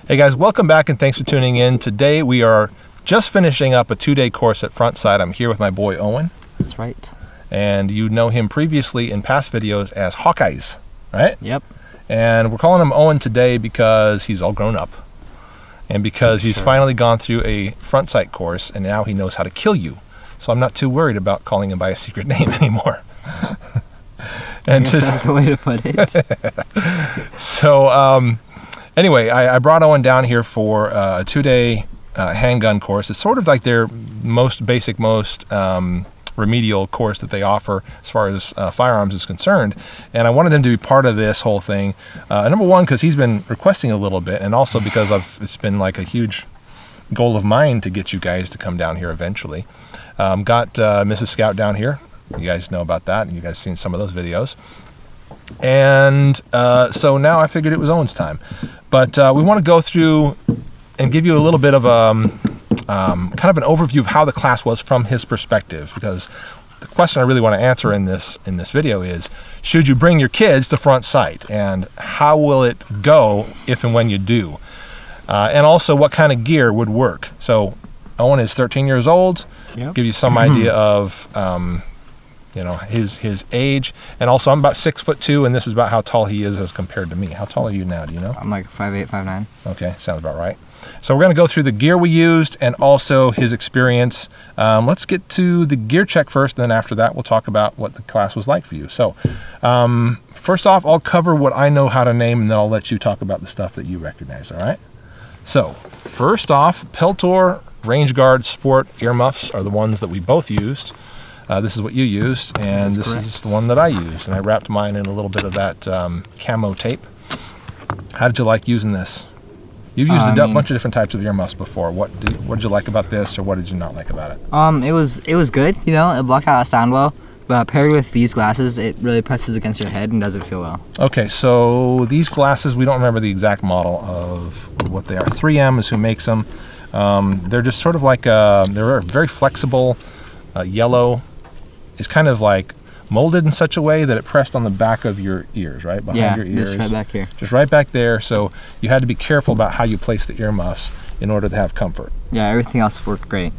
Hey guys, welcome back and thanks for tuning in. Today we are just finishing up a 2-day course at Frontsight. I'm here with my boy Owen. That's right. And you know him previously in past videos as Hawkeyes, right? Yep. And we're calling him Owen today because he's all grown up. And because he's finally gone through a Frontsight course and now he knows how to kill you. So I'm not too worried about calling him by a secret name anymore. And I guess that's the way to put it. So, anyway, I brought Owen down here for a 2-day handgun course. It's sort of like their most basic, most remedial course that they offer as far as firearms is concerned. And I wanted him to be part of this whole thing. Number one, because he's been requesting a little bit, and also because it's been like a huge goal of mine to get you guys to come down here eventually. Got Mrs. Scout down here. You guys know about that, and you guys seen some of those videos. And so now I figured it was Owen's time. But we want to go through and give you a little bit of kind of an overview of how the class was from his perspective, because the question I really want to answer in this video is, should you bring your kids to Frontsight, and how will it go if and when you do? And also, what kind of gear would work? So Owen is 13 years old. Yep. Give you some idea of you know, his age, and also I'm about 6'2", and this is about how tall he is as compared to me. How tall are you now? Do you know? I'm like 5'8", 5'9". Okay, sounds about right. So we're going to go through the gear we used and also his experience. Let's get to the gear check first, and then after that we'll talk about what the class was like for you. So first off, I'll cover what I know how to name, and then I'll let you talk about the stuff that you recognize. All right? So first off, Peltor Range Guard Sport earmuffs are the ones that we both used. This is what you used, and this is the one that I used, and I wrapped mine in a little bit of that camo tape. How did you like using this? You've used a bunch of different types of earmuffs before. What did you like about this, or what did you not like about it? It was good. You know, it blocked out sound well, but paired with these glasses, it really presses against your head and doesn't feel well. Okay, so these glasses, we don't remember the exact model of what they are. 3M is who makes them. They're just sort of like they're very flexible. Yellow is kind of like molded in such a way that it pressed on the back of your ears, right? Behind your ears. Just right back here. Just right back there, so you had to be careful about how you place the earmuffs in order to have comfort. Yeah, everything else worked great.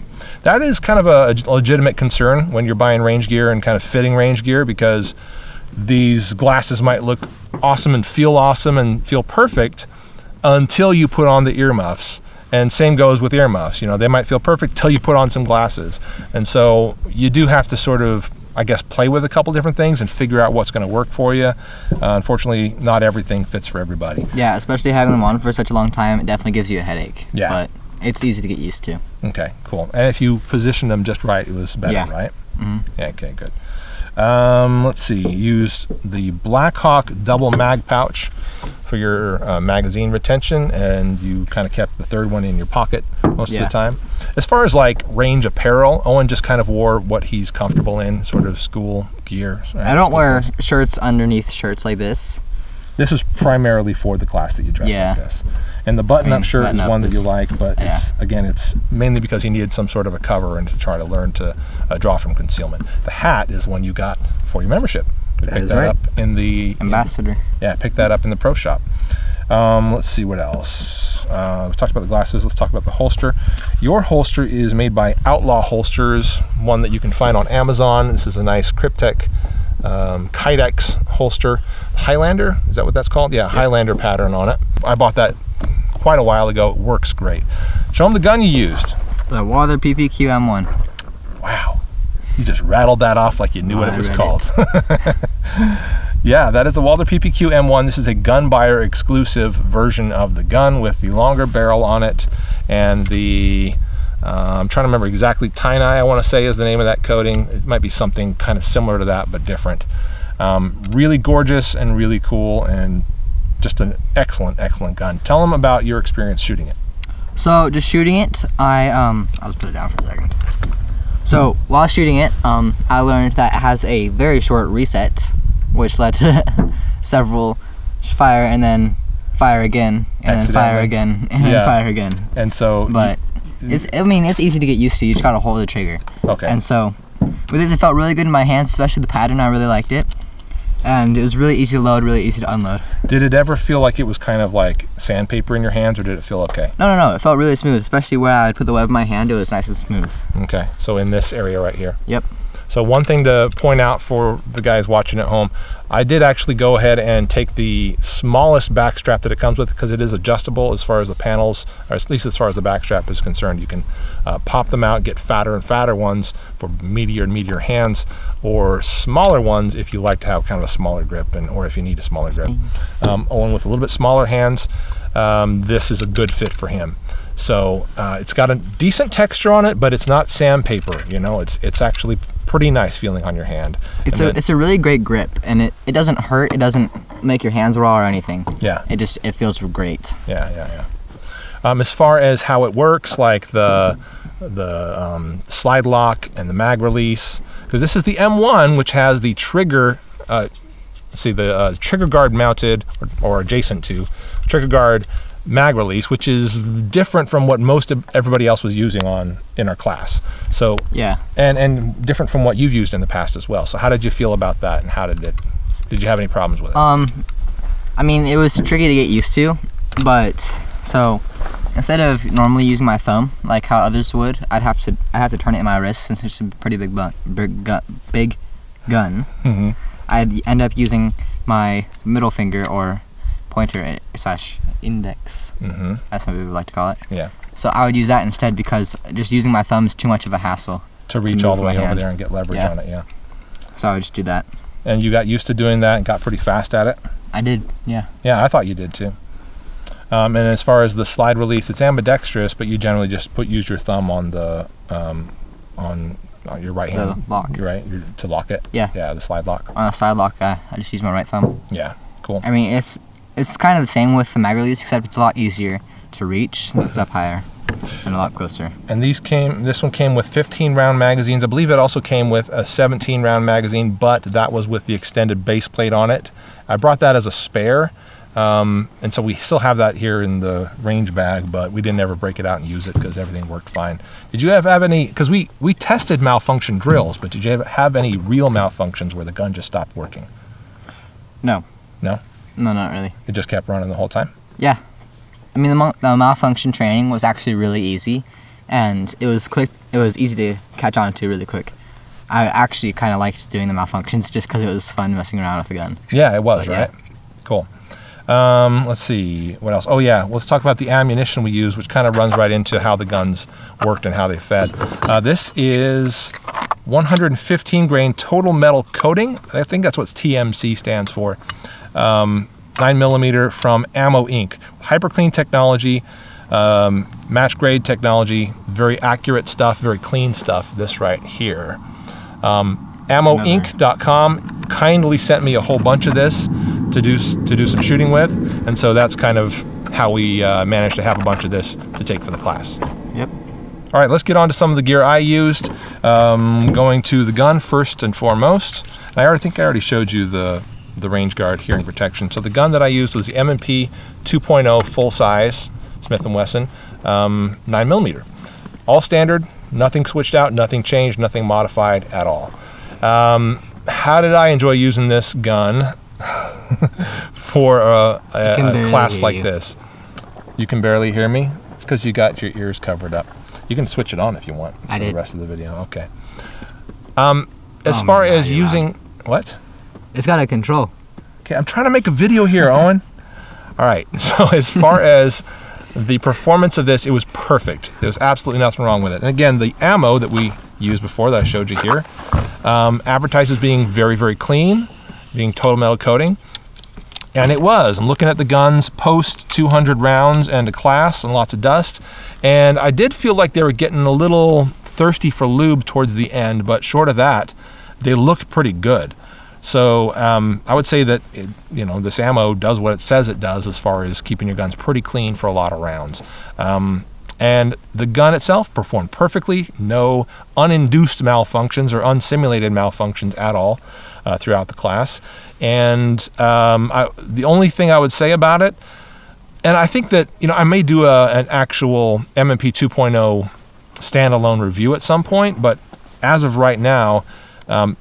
That is kind of a legitimate concern when you're buying range gear and kind of fitting range gear, because these glasses might look awesome and feel perfect until you put on the earmuffs. And same goes with earmuffs. You know, they might feel perfect till you put on some glasses. And so you do have to sort of, I guess, play with a couple different things and figure out what's going to work for you. Unfortunately, not everything fits for everybody. Yeah, especially having them on for such a long time, it definitely gives you a headache. Yeah. But it's easy to get used to. Okay, cool. And if you position them just right, it was better, right? Mm-hmm. Yeah, okay, good. Let's see, used the Blackhawk double mag pouch for your magazine retention, and you kind of kept the third one in your pocket most of the time. As far as like range apparel, Owen just kind of wore what he's comfortable in, sort of school gear. Right? I don't wear shirts underneath shirts like this. This is primarily for the class that you dress like this. And the button-up shirt is one that you like, but it's mainly because he needed some sort of a cover and to try to learn to draw from concealment. The hat is one you got for your membership. We picked that up in the Ambassador. Picked that up in the pro shop. Let's see what else. We talked about the glasses. Let's talk about the holster. Your holster is made by Outlaw Holsters, one that you can find on Amazon. This is a nice Kryptek Kydex holster. Highlander, is that what that's called? Yeah, Highlander pattern on it. I bought that quite a while ago. It works great. Show them the gun you used. The Walther PPQ M1. Wow, you just rattled that off like you knew what it was called. Yeah, that is the Walther PPQ M1. This is a gun buyer exclusive version of the gun with the longer barrel on it, and the I'm trying to remember exactly, tie-dye I want to say is the name of that coating. It might be something kind of similar to that but different. Really gorgeous and really cool, and just an excellent gun. Tell them about your experience shooting it. So just shooting it, I'll just put it down for a second. So while shooting it, I learned that it has a very short reset, which led to several fire and then fire again and then fire again and then fire again. And so, but it's easy to get used to. You just gotta hold the trigger. Okay. And so with this, it felt really good in my hands, especially the pattern. I really liked it. and it was really easy to load, really easy to unload. Did it ever feel like it was kind of like sandpaper in your hands, or did it feel okay? No, it felt really smooth, especially where I would put the web in my hand. It was nice and smooth. Okay, so in this area right here. Yep. So one thing to point out for the guys watching at home, I did actually go ahead and take the smallest back strap that it comes with, because it is adjustable as far as the panels, or at least as far as the back strap is concerned. You can pop them out, get fatter and fatter ones for meatier and meatier hands, or smaller ones if you like to have kind of a smaller grip, or if you need a smaller grip. Owen with a little bit smaller hands, this is a good fit for him. So it's got a decent texture on it, but it's not sandpaper. You know, it's actually pretty nice feeling on your hand. It's a really great grip, and it doesn't hurt. It doesn't make your hands raw or anything. Yeah. It feels great. Yeah. As far as how it works, like the slide lock and the mag release, because this is the M1, which has the trigger. The trigger guard mounted or adjacent to trigger guard mag release, which is different from what most of everybody else was using in our class. So yeah, and different from what you've used in the past as well. So how did you feel about that, and how did you have any problems with it? I mean, it was tricky to get used to, but so instead of normally using my thumb like how others would, I'd have to turn it in my wrist, since it's a pretty big gun. Mm-hmm. I'd end up using my middle finger, or pointer / index, as some people would like to call it. Yeah. So I would use that instead, because just using my thumb is too much of a hassle. To reach all the way over there and get leverage on it, yeah. So I would just do that. And you got used to doing that and got pretty fast at it? I did, yeah. Yeah, I thought you did too. And as far as the slide release, it's ambidextrous, but you generally just use your thumb on the on your right hand. The lock. You're right, to lock it. Yeah. Yeah, the slide lock. On a slide lock, I just use my right thumb. Yeah, cool. I mean, it's kind of the same with the mag release, except it's a lot easier to reach. It's up higher and a lot closer. And this one came with 15 round magazines. I believe it also came with a 17 round magazine, but that was with the extended base plate on it. I brought that as a spare, and so we still have that here in the range bag, but we didn't ever break it out and use it because everything worked fine. Did you have any, because we tested malfunction drills, but did you have any real malfunctions where the gun just stopped working? No. No? No, not really. It just kept running the whole time? Yeah. I mean, the malfunction training was actually really easy, and it was quick. It was easy to catch on to really quick. I actually kind of liked doing the malfunctions just because it was fun messing around with the gun. Yeah, it was, but, right? Yeah. Cool. Let's see, what else? Oh yeah, let's talk about the ammunition we use, which kind of runs right into how the guns worked and how they fed. This is 115 grain total metal coating. I think that's what TMC stands for. 9mm from Ammo Inc. Hyperclean technology, match grade technology, very accurate stuff, very clean stuff, this right here. Ammoinc.com kindly sent me a whole bunch of this to do some shooting with, and so that's kind of how we managed to have a bunch of this to take for the class. Yep. All right, let's get on to some of the gear I used. Going to the gun first and foremost. I think I already showed you the range guard hearing protection. So the gun that I used was the M&P 2.0 full size Smith & Wesson 9mm. All standard, nothing switched out, nothing changed, nothing modified at all. How did I enjoy using this gun for a class like this? You can barely hear me? It's because you got your ears covered up. You can switch it on if you want for the rest of the video. Okay. As far as using... What? It's got a control. Okay, I'm trying to make a video here, Owen. All right, so as far as the performance of this, it was perfect. There was absolutely nothing wrong with it. And again, the ammo that we used before that I showed you here advertises being very, very clean, being total metal coating. And it was. I'm looking at the guns post 200 rounds and a class and lots of dust. And I did feel like they were getting a little thirsty for lube towards the end, but short of that, they look pretty good. So I would say that this ammo does what it says it does as far as keeping your guns pretty clean for a lot of rounds. And the gun itself performed perfectly, no uninduced malfunctions or unsimulated malfunctions at all throughout the class. And the only thing I would say about it, and I think that I may do an actual M&P 2.0 standalone review at some point, but as of right now,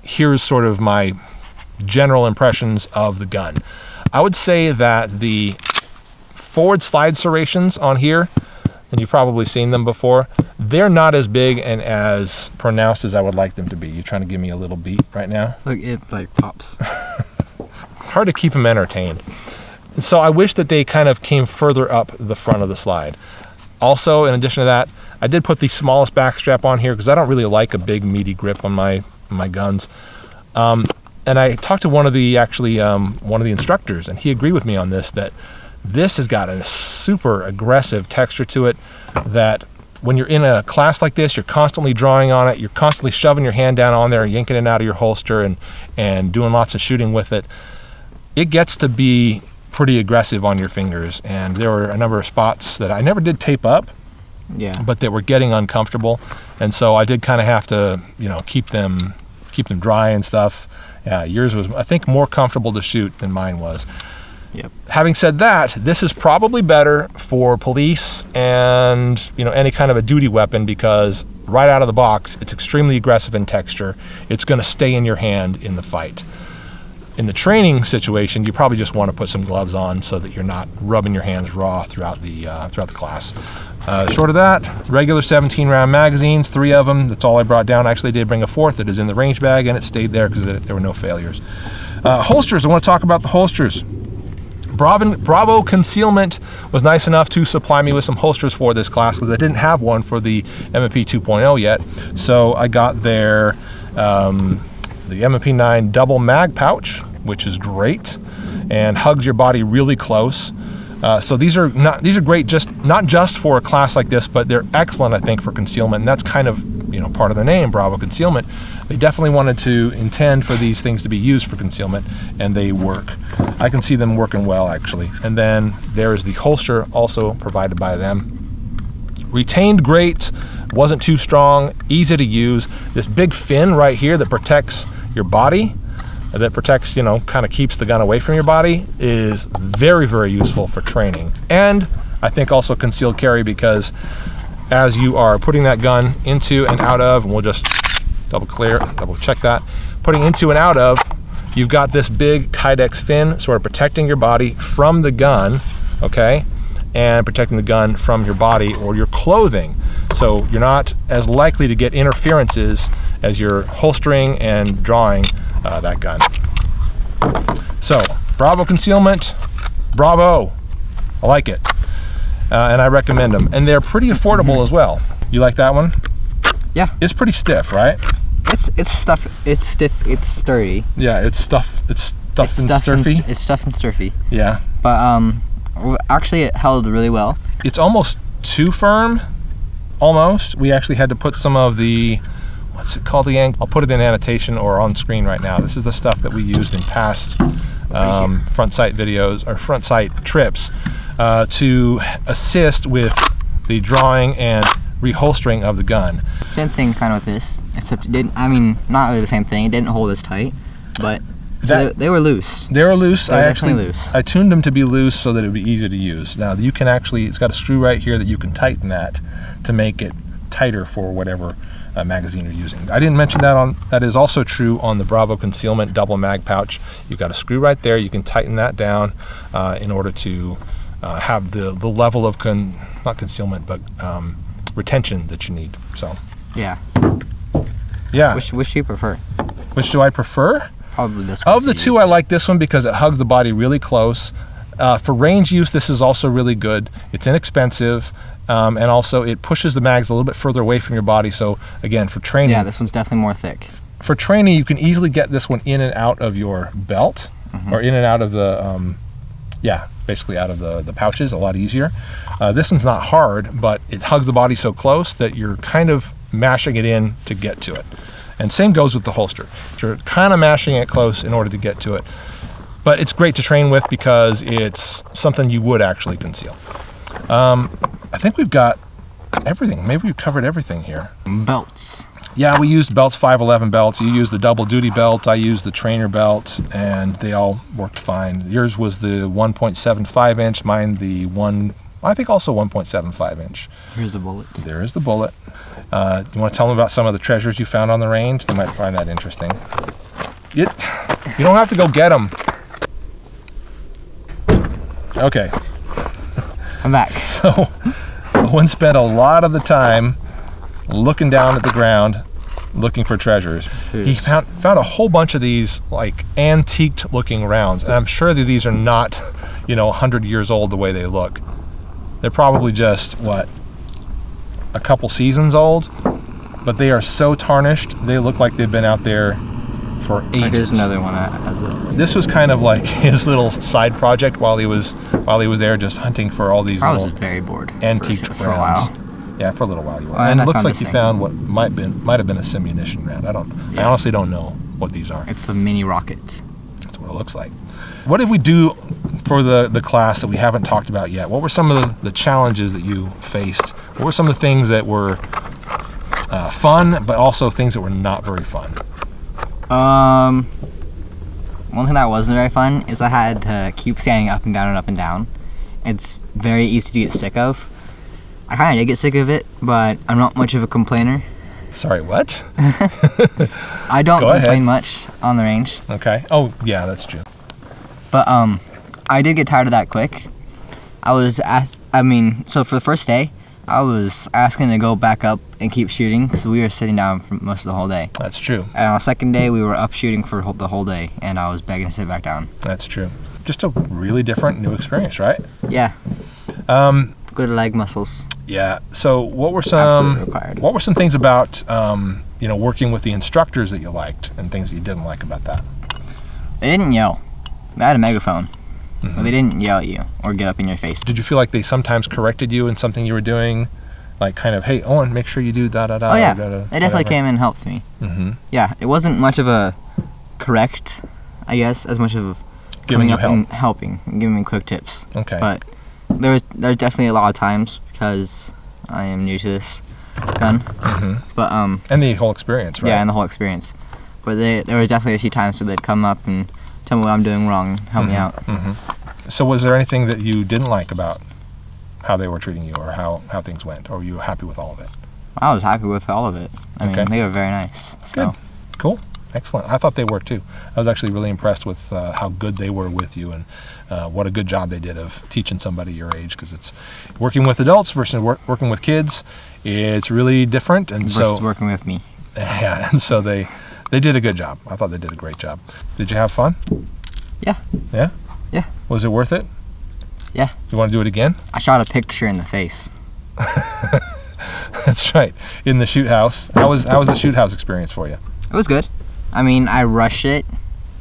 here's sort of my general impressions of the gun. I would say that the forward slide serrations on here, and you've probably seen them before, they're not as big and as pronounced as I would like them to be. You're trying to give me a little beat right now? Look, it like pops. Hard to keep them entertained. So I wish that they kind of came further up the front of the slide. Also, in addition to that, I did put the smallest back strap on here because I don't really like a big meaty grip on my guns. And I talked to one of the instructors, and he agreed with me on this, that this has got a super aggressive texture to it, that when you're in a class like this, you're constantly drawing on it, you're constantly shoving your hand down on there and yanking it out of your holster and doing lots of shooting with it. It gets to be pretty aggressive on your fingers, and there were a number of spots that I never did tape up, but that were getting uncomfortable, and so I did kind of have to, you know, keep them dry and stuff. Yours was, I think, more comfortable to shoot than mine was. Yep. Having said that, this is probably better for police and, you know, any kind of a duty weapon, because right out of the box, it's extremely aggressive in texture. It's going to stay in your hand in the fight. In the training situation, you probably just want to put some gloves on so that you're not rubbing your hands raw throughout the class. Short of that, regular 17-round magazines, 3 of them. That's all I brought down. Actually, I did bring a 4th that is in the range bag, and it stayed there because there were no failures. Holsters, I want to talk about the holsters. Bravo Concealment was nice enough to supply me with some holsters for this class because I didn't have one for the M&P 2.0 yet. So I got their the M&P 9 double mag pouch, which is great and hugs your body really close. So these are great, not just for a class like this, but they're excellent, I think, for concealment. And that's kind of, you know, part of the name, Bravo Concealment. They definitely wanted to intend for these things to be used for concealment, and they work. I can see them working well, actually. And then there is the holster, also provided by them. Retained great, wasn't too strong, easy to use. This big fin right here that protects your body, that protects, you know, kind of keeps the gun away from your body, is very, very useful for training. And I think also concealed carry, because as you are putting that gun into and out of, and we'll just double check that, putting into and out of, you've got this big Kydex fin sort of protecting your body from the gun, okay, and protecting the gun from your body or your clothing. So you're not as likely to get interferences as you're holstering and drawing that gun. So Bravo Concealment, bravo, I like it, and I recommend them, and they're pretty affordable as well. You like that one? Yeah, it's pretty stiff, right? It's stiff, it's sturdy. Yeah, it's stuff and sturfy. It's stuff and sturfy. Yeah, but actually it held really well. It's almost too firm, almost. We actually had to put some of the, what's it called again? I'll put it in annotation or on screen right now. This is the stuff that we used in past front sight videos or front sight trips to assist with the drawing and reholstering of the gun. Same thing kind of with this, except it didn't, I mean, not really the same thing. It didn't hold as tight, but so they were loose. They were loose. They were definitely loose. I tuned them to be loose so that it would be easier to use. Now you can actually, it's got a screw right here that you can tighten that to make it tighter for whatever magazine you're using. I didn't mention that that is also true on the Bravo Concealment double mag pouch. You've got a screw right there. You can tighten that down in order to have the level of not concealment, but retention that you need. So yeah. Which do you prefer? Which do I prefer? Probably this one. Of the two, I like this one because it hugs the body really close. For range use, this is also really good. It's inexpensive, and also it pushes the mags a little bit further away from your body. So again, for training, yeah, this one's definitely more thick. For training, you can easily get this one in and out of your belt, or in and out of the basically out of the pouches, a lot easier. This one's not hard, but it hugs the body so close that you're kind of mashing it in to get to it. And same goes with the holster. You're kind of mashing it close in order to get to it. But it's great to train with because it's something you would actually conceal. I think we've got everything. Maybe we've covered everything here. Belts. Yeah, we used belts, 511 belts. You used the double duty belt. I used the trainer belt, and they all worked fine. Yours was the 1.75 inch, mine the I think also 1.75 inch. Here's the bullet. There is the bullet. You want to tell them about some of the treasures you found on the range? They might find that interesting. You don't have to go get them. Okay. I'm back. So, Owen spent a lot of the time looking down at the ground, looking for treasures. He found a whole bunch of these like antiqued looking rounds, and I'm sure that these are not, you know, 100 years old the way they look. They're probably just, what, a couple seasons old, but they are so tarnished, they look like they've been out there for ages. Here's another one that has it. This was kind of like his little side project while he was there, just hunting for all these little very bored antique rounds. For a while. Yeah, for a little while you were. Well, and it looks like you found what might have been a simunition round. I honestly don't know what these are. It's a mini rocket. That's what it looks like. What did we do for the class that we haven't talked about yet? What were some of the challenges that you faced? What were some of the things that were fun, but also things that were not very fun? One thing that wasn't very fun is I had to keep standing up and down and up and down. It's very easy to get sick of. I kind of did get sick of it, but I'm not much of a complainer. Sorry, what? I don't complain much on the range. Okay. Oh, yeah, that's true. But I did get tired of that quick. So for the first day, I was asking to go back up and keep shooting because we were sitting down for most of the whole day. That's true. And on the second day, we were up shooting for the whole day, and I was begging to sit back down. That's true. Just a really different new experience, right? Yeah. Good leg muscles. Yeah. So what were some things about you know, working with the instructors that you liked and things that you didn't like about that? They didn't yell. They had a megaphone. But they didn't yell at you or get up in your face. Did you feel like they sometimes corrected you in something you were doing? Like kind of, hey, Owen, make sure you do da-da-da. Oh yeah, da-da, they definitely came and helped me. Yeah, it wasn't much of a correct, I guess, as much of coming up and helping and giving me quick tips. Okay. But there's definitely a lot of times, because I am new to this gun. But and the whole experience, right? Yeah, and the whole experience. But there were definitely a few times where they'd come up and tell me what I'm doing wrong and help me out. So was there anything that you didn't like about how they were treating you, or how things went, or were you happy with all of it? I was happy with all of it. I mean, they were very nice. So. Good. Cool. Excellent. I thought they were too. I was actually really impressed with how good they were with you, and what a good job they did of teaching somebody your age, because it's working with adults versus working with kids. It's really different, and versus working with me. Yeah, and so they did a good job. I thought they did a great job. Did you have fun? Yeah. Yeah? Yeah. Was it worth it? Yeah. You want to do it again? I shot a picture in the face. That's right. In the shoot house. How was the shoot house experience for you? It was good. I mean, I rushed it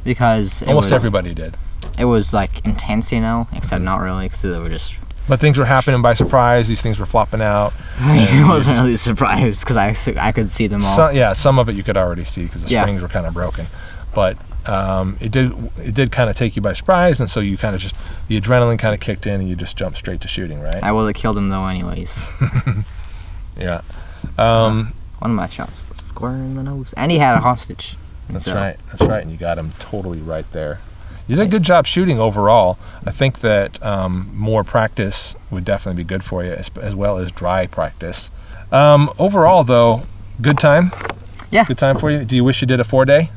because almost everybody did. It was like intense, you know, except not really, because they were just. But things were happening by surprise. These things were flopping out. I mean, it wasn't really surprised because I could see them all. Yeah, some of it you could already see because the springs were kind of broken, but it did kind of take you by surprise, and so you kind of just, the adrenaline kind of kicked in and you just jumped straight to shooting, right? I would have killed him though, anyways. Yeah. One of my shots square in the nose, and he had a hostage. That's right. That's right, and you got him totally right there. You did a good job shooting overall. I think that more practice would definitely be good for you, as well as dry practice. Overall, though, good time? Yeah. Good time for you? Do you wish you did a 4-day?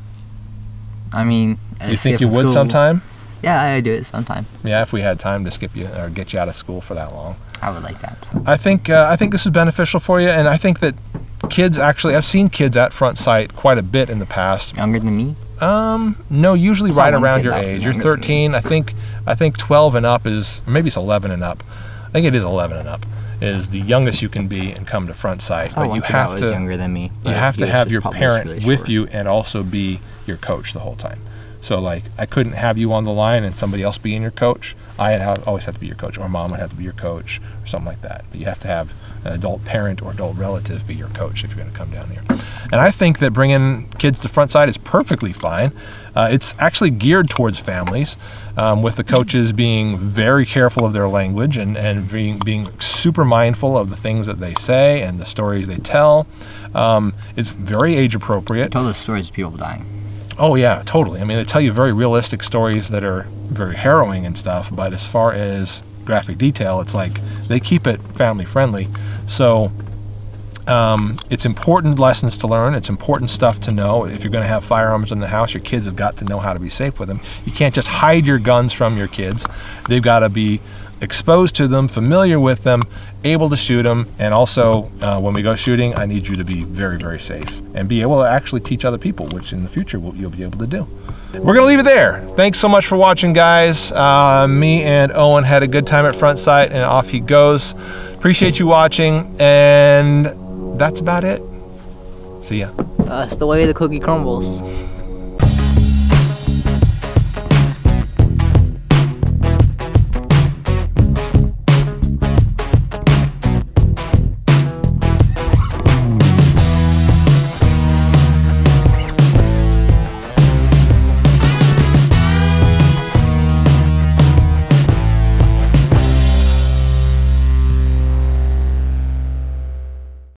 I mean, you think you would sometime? Yeah, I'd do it sometime. Yeah, if we had time to skip you or get you out of school for that long. I would like that. I think this is beneficial for you, and I think that kids actually, I've seen kids at Front Sight quite a bit in the past. Younger than me? No, usually right around your age. You're 13. I think 12 and up is, or maybe it's 11 and up. I think it is 11 and up is the youngest you can be and come to Front Sight. But you have to. Younger than me. You have to have your parent with you and also be your coach the whole time. So like, I couldn't have you on the line and somebody else being your coach. Always have to be your coach, or mom would have to be your coach, or something like that. But you have to have an adult parent or adult relative be your coach if you're going to come down here. And I think that bringing kids to Front Sight is perfectly fine. It's actually geared towards families, with the coaches being very careful of their language and being super mindful of the things that they say and the stories they tell. It's very age appropriate. Tell the stories of people dying. Oh yeah, totally. I mean, they tell you very realistic stories that are very harrowing and stuff, but as far as graphic detail, it's like they keep it family friendly. So It's important lessons to learn. It's important stuff to know. If you're going to have firearms in the house, your kids have got to know how to be safe with them. You can't just hide your guns from your kids. They've got to be exposed to them, familiar with them, able to shoot them. And also, when we go shooting, I need you to be very, very safe and be able to actually teach other people, which in the future you'll be able to do. We're gonna leave it there. Thanks so much for watching, guys. Me and Owen had a good time at Front Sight, and off he goes. Appreciate you watching, and that's about it. See ya. It's the way the cookie crumbles.